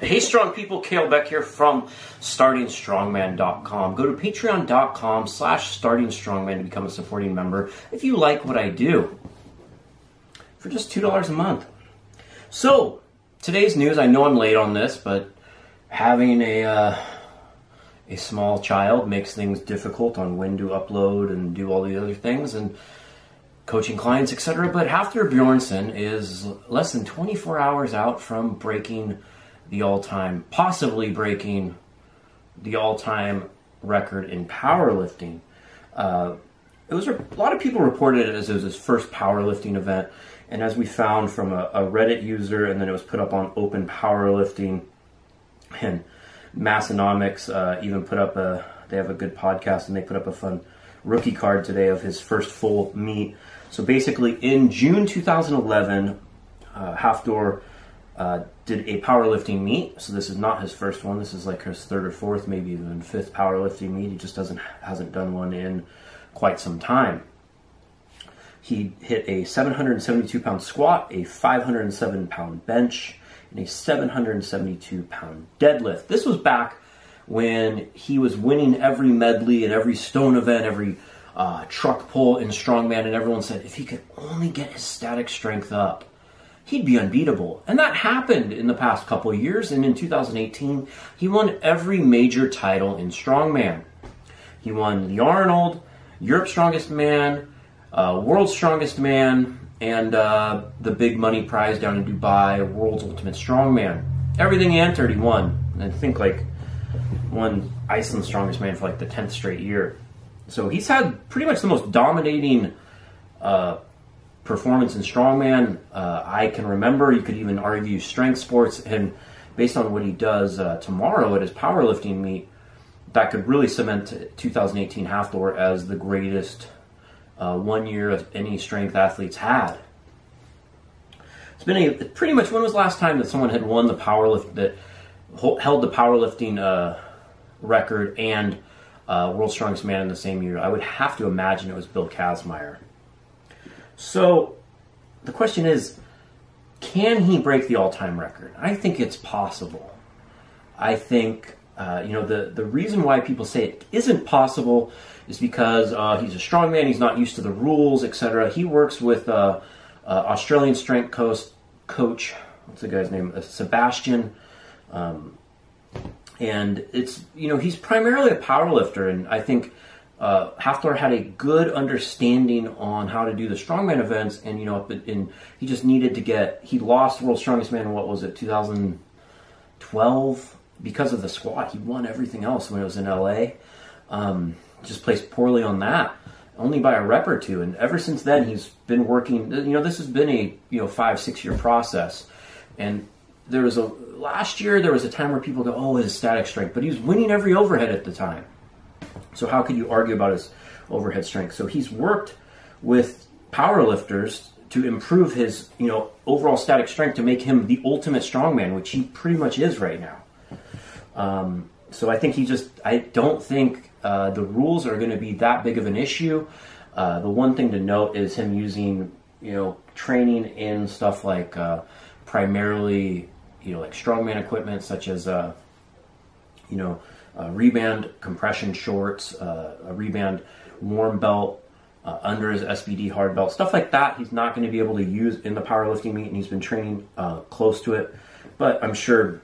Hey strong people, Beck here from StartingStrongman.com. Go to patreon.com/StartingStrongman to become a supporting member if you like what I do for just $2 a month. So, today's news, I know I'm late on this, but having a small child makes things difficult on when to upload and do all the other things and coaching clients, etc. But Hafþór Björnsson is less than 24 hours out from possibly breaking the all-time record in powerlifting. A lot of people reported it as it was his first powerlifting event, and as we found from a Reddit user, and then it was put up on Open Powerlifting, and Massonomics even put up they have a good podcast, and they put up a fun rookie card today of his first full meet. So basically, in June 2011, Hafþór did a powerlifting meet. So this is not his first one. This is like his third or fourth, maybe even fifth powerlifting meet. He just hasn't done one in quite some time. He hit a 772-pound squat, a 507-pound bench, and a 772-pound deadlift. This was back when he was winning every medley and every stone event, every truck pull in strongman, and everyone said if he could only get his static strength up, he'd be unbeatable. And that happened in the past couple of years, and in 2018, he won every major title in strongman. He won the Arnold, Europe's Strongest Man, World's Strongest Man, and the big money prize down in Dubai, World's Ultimate Strongman. Everything he entered, he won. And I think won Iceland's Strongest Man for the 10th straight year. So he's had pretty much the most dominating performance in strongman I can remember. You could even argue strength sports, and based on what he does tomorrow at his powerlifting meet, that could really cement 2018 Hafþór as the greatest 1 year of any strength athletes had. It's been pretty much, when was the last time that someone had won the held the powerlifting record and World's Strongest Man in the same year? I would have to imagine it was Bill Kazmaier. So the question is, can he break the all-time record? I think it's possible. I think the reason why people say it isn't possible is because he's a strongman, he's not used to the rules, etc. He works with Australian strength coach, what's the guy's name? Sebastian. And it's, he's primarily a powerlifter, and I think Hafþór had a good understanding on how to do the strongman events, and he just needed to he lost World's Strongest Man in, 2012 because of the squat. He won everything else when it was in LA. Just placed poorly on that, only by a rep or two, and ever since then he's been working. This has been a 5-6 year process, and last year there was a time where people go, oh, his static strength, but he was winning every overhead at the time. So how could you argue about his overhead strength? So he's worked with powerlifters to improve his overall static strength to make him the ultimate strongman, which he pretty much is right now. So I think I don't think the rules are going to be that big of an issue. The one thing to note is him using training in stuff like primarily like strongman equipment, such as reband compression shorts, a reband warm belt under his SBD hard belt, stuff like that. He's not going to be able to use in the powerlifting meet, and he's been training close to it. But I'm sure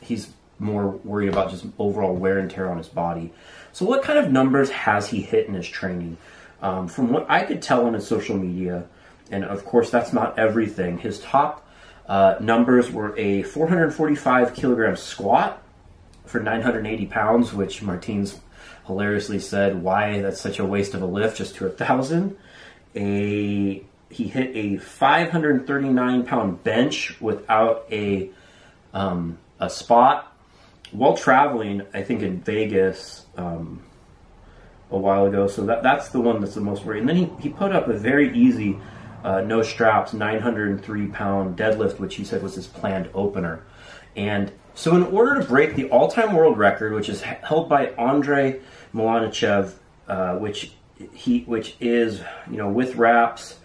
he's more worried about just overall wear and tear on his body. So what kind of numbers has he hit in his training? From what I could tell on his social media, and of course that's not everything, his top numbers were a 445 kilogram squat for 980 pounds, which Martine's hilariously said, why that's such a waste of a lift just to 1,000. He hit a 539 pound bench without a spot while traveling, I think in Vegas a while ago. So that's the one that's the most worrying. And then he put up a very easy no straps 903 pound deadlift, which he said was his planned opener. And so in order to break the all-time world record, which is held by Andrei Milanichev, which is, with wraps,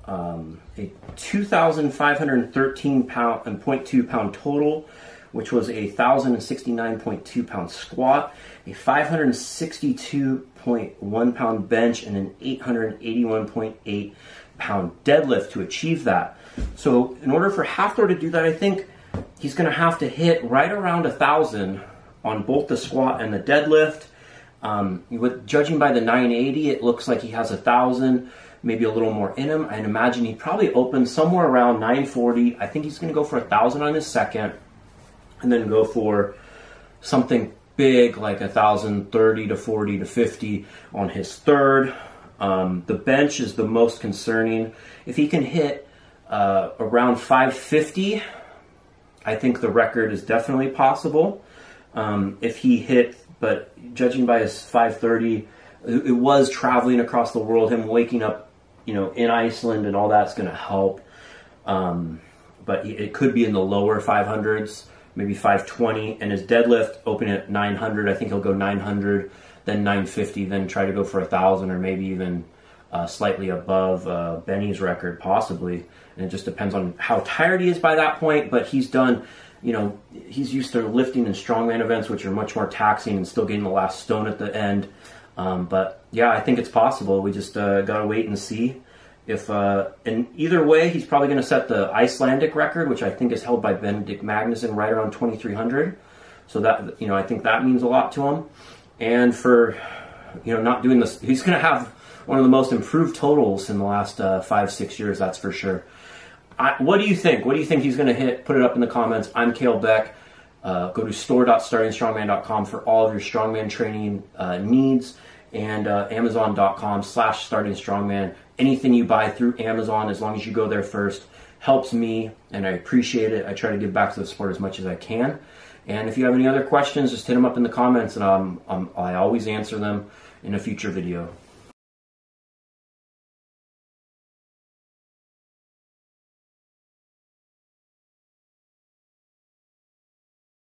a 2,513 pound and 0.2 pound total, which was a 1,069.2 pound squat, a 562.1 pound bench, and an 881.8 pound deadlift to achieve that. So in order for Hafþór to do that, I think he's going to have to hit right around 1,000 on both the squat and the deadlift. Judging by the 980, it looks like he has 1,000, maybe a little more in him. I'd imagine he probably opens somewhere around 940. I think he's going to go for 1,000 on his second, and then go for something big like 1,030 to 40 to 50 on his third. The bench is the most concerning. If he can hit around 550, I think the record is definitely possible. If he hit, but judging by his 530, it was traveling across the world, him waking up, in Iceland and all that's going to help. But it could be in the lower 500s, maybe 520, and his deadlift opening at 900, I think he'll go 900, then 950, then try to go for 1,000, or maybe even slightly above Benny's record, possibly. And it just depends on how tired he is by that point, but he's done, he's used to lifting in strongman events, which are much more taxing, and still getting the last stone at the end. But yeah, I think it's possible. We just got to wait and see. If in either way, he's probably going to set the Icelandic record, which I think is held by Benedict Magnusson, right around 2,300. So that, I think that means a lot to him. And for, not doing this, he's going to have one of the most improved totals in the last 5-6 years, that's for sure. What do you think? What do you think he's going to hit? Put it up in the comments. I'm Kalle Beck. Go to store.startingstrongman.com for all of your strongman training needs, and amazon.com/startingstrongman. Anything you buy through Amazon, as long as you go there first, helps me, and I appreciate it. I try to give back to the sport as much as I can. And if you have any other questions, just hit them up in the comments, and I always answer them in a future video.